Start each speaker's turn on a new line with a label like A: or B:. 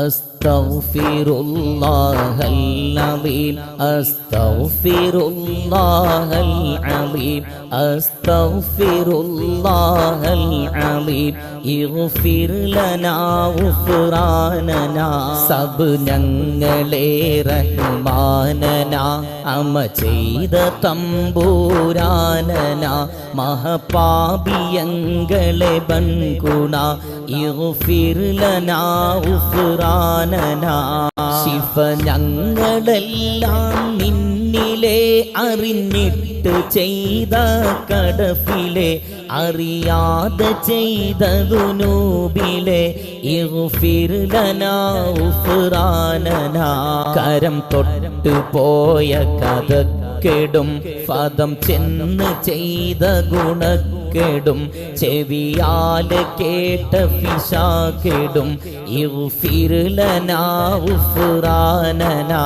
A: أستغفر الله العظيم أستغفر الله العظيم أستغفر الله العظيم اغفر لنا غفراننا sub ഞങ്ങളെ റഹ്മാനന അമ ചെയ്ത തമ്പൂരാനന മഹപാപിയങ്ങളെ ബൻകുണ ഇഗ്ഫിർ ലനാ ഗുഫ്രാനനാ ശിഫ ഞങ്ങളെല്ലാം നിന്നിലെ അറിഞ്ഞിട്ട് ചെയ്ത കടഫിലെ അറിയാതെ ചെയ്ത ദുനൂബിലെ ഇഗ്ഫിർ ലനാ ഗുഫ്രാനനാ കരം തൊട്ട് പോയ കഥക്കെടും പദം ചെന്ന് ചെയ്ത ഗുണക്കെടും ചെവിയാല് കേട്ട ഫിശാക്കെടും ഇഗ്ഫിർ ലനാ ഗുഫ്രാനനാ